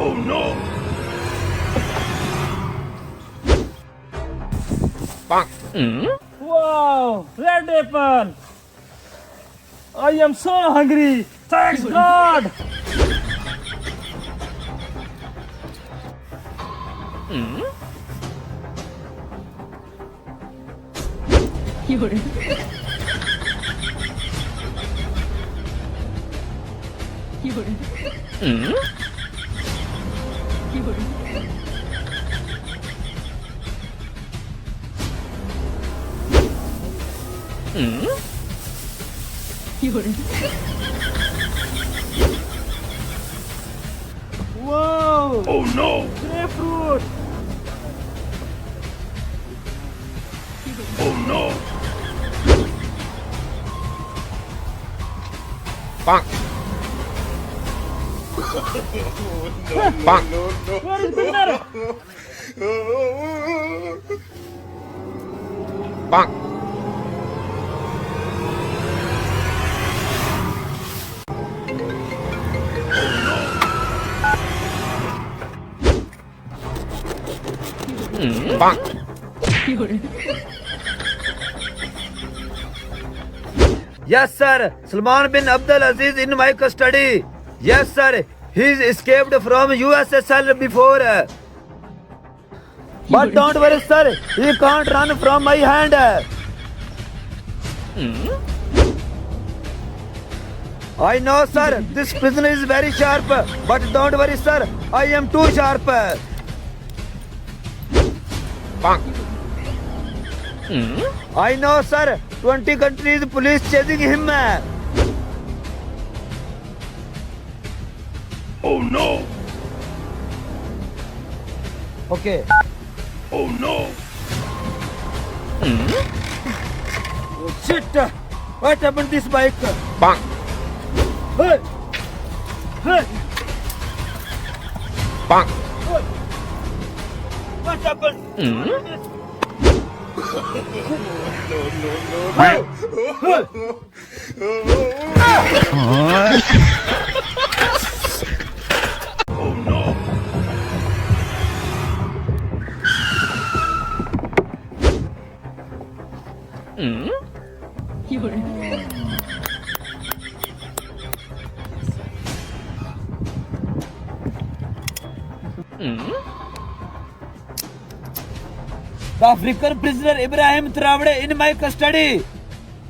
Oh no! Wow, red apple. I am so hungry. Thanks God. Wow, Oh no! grapefruit. Oh no! Where is winner? Yes, sir. Salman bin Abdul Aziz in my custody. Yes, sir. He's escaped from USSR before. But don't worry, sir. He can't run from my hand. I know, sir. This prisoner is very sharp. But don't worry, sir. I am too sharp. I know, sir. 20 countries police chasing him. Oh no! Okay. Oh no! Oh, shit. What happened to this bike? Hey. Hey. What happened? Oh no! The African prisoner Ibrahim Traore in my custody.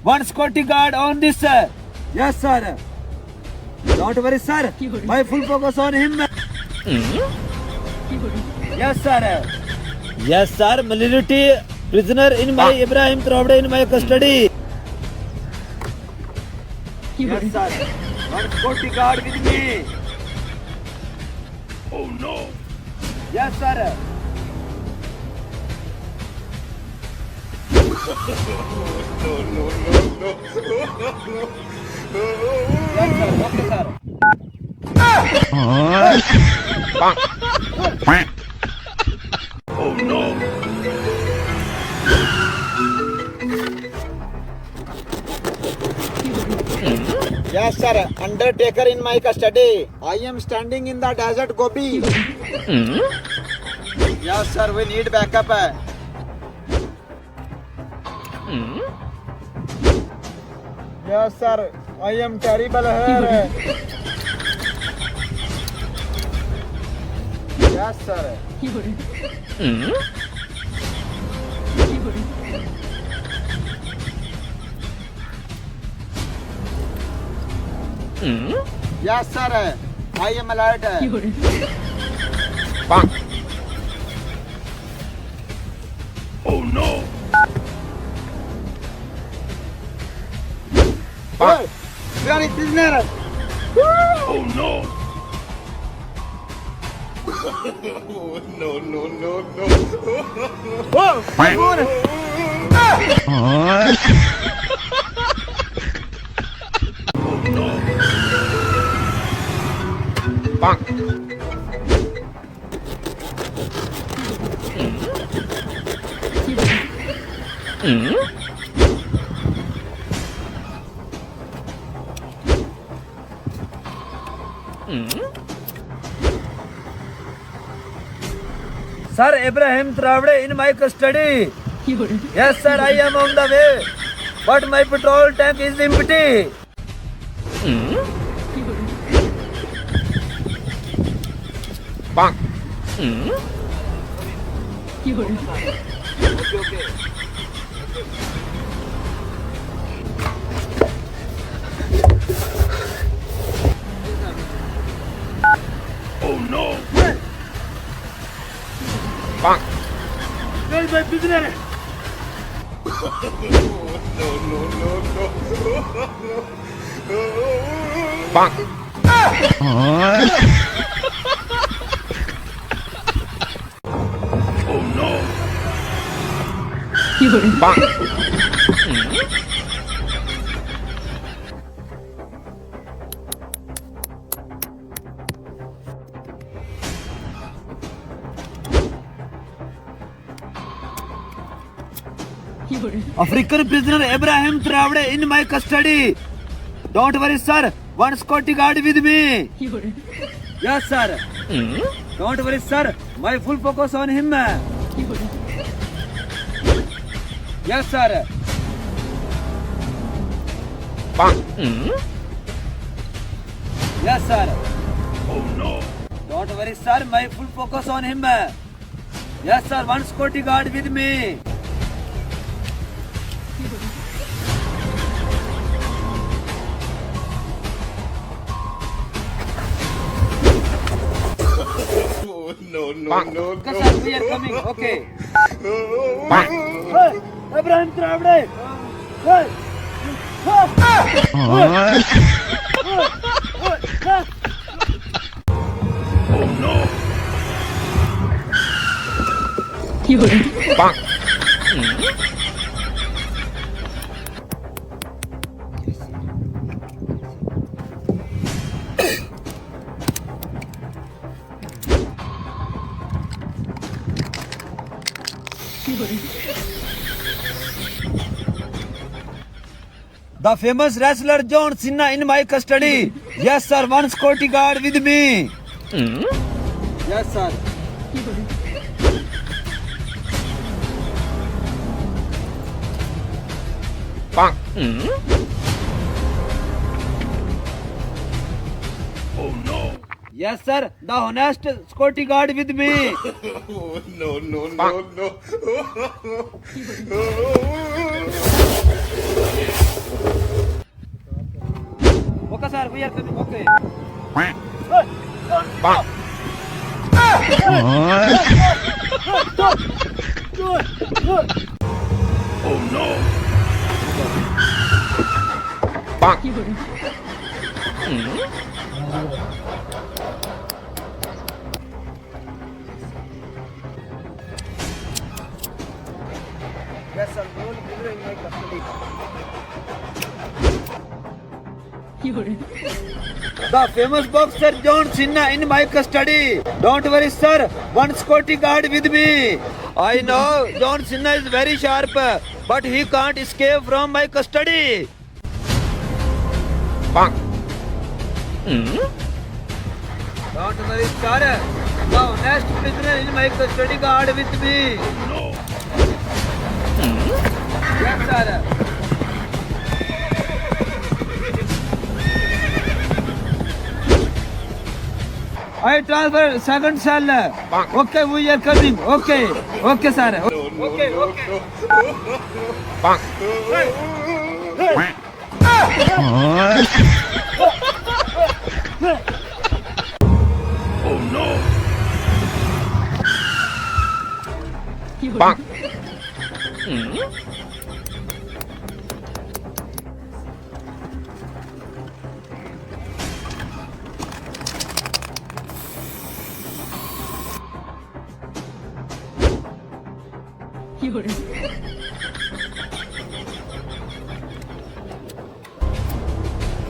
One security guard on this, sir. Yes, sir. Don't worry, sir. My full focus on him. Yes, sir. Yes, sir. Minority prisoner in my Ibrahim Traore in my custody. Yes, sir. One security guard with me. Oh no! Yes, sir. Yes, sir. Okay, sir. Oh no! Yes, sir. Undertaker in my custody. I am standing in the desert Gobi. Yes, sir. We need backup. Yes, sir. I am terrible here. Yes, sir. Yes, sir. I am alert. Oh no! Hey, we are in prisoner. Oh no! No, no, no, no. Whoa! Sir Ibrahim Traore in my custody. Yes, sir, I am on the way. But my petrol tank is empty. Bonk. Oh no. Bonk. Where is my prisoner? No, no, no, no. Bonk. Oh no. Bonk. African prisoner Ibrahim Traore in my custody. Don't worry, sir. One security guard with me. Yes, sir. Don't worry, sir. My full focus on him. Yes, sir. Bonk. Yes, sir. Oh no. Don't worry, sir. My full focus on him. Yes, sir. One security guard with me. Oh no, no, Bonk. no, Okay, no. sir. We are coming. Okay. Bonk. Hey, Ibrahim Traore. Hey. Oh no. Bonk. The famous wrestler John Cena in my custody. Yes, sir. One security guard with me. Yes, sir. Bonk. Oh no. Yes, sir. The honest security guard with me. Oh no, no, no, no. Okay, sir. We are coming. Okay. Bonk. Oh no. Bonk. Yes, sir. No prisoner in my custody. The famous boxer John Cena in my custody. Don't worry, sir. One security guard with me. I know John Cena is very sharp, but he can't escape from my custody. Bonk. Don't worry, sir. The next prisoner in my custody guard with me. No. Yes, sir. I transfer second cell. Bonk. Okay, we are coming. Okay. Okay, sir. No, no, Okay, no, okay. no. Bonk. Oh no. Bonk.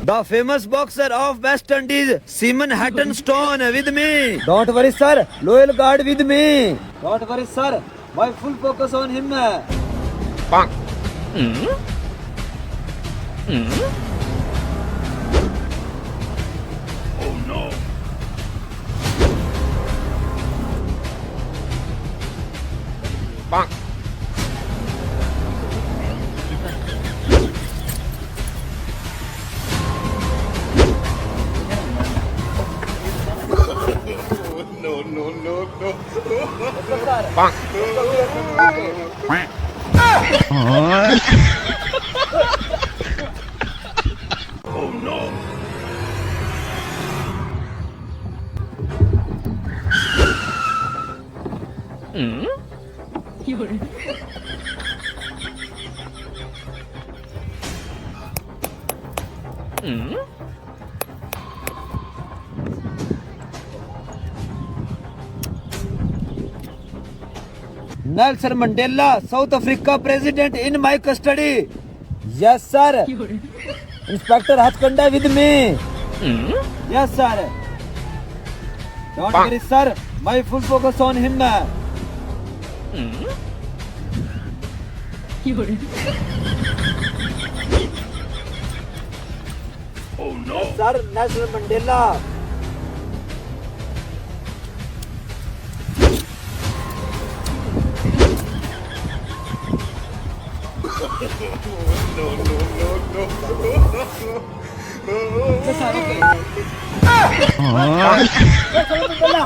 The famous boxer of West Indies, Seaman Hatton Stone, with me. Don't worry, sir. Loyal guard with me. Don't worry, sir. My full focus on him. Bonk. Oh no. Bonk. No, no, no, no. Bonk. Oh no. Nelson Mandela, South Africa president in my custody. Yes, sir. Inspector Hatkanda with me. Yes, sir. Don't Bonk. worry, sir. My full focus on him. Oh no. Sir, Nelson Mandela. No, no, no, no. Yes, sir. Okay. Nelson Mandela.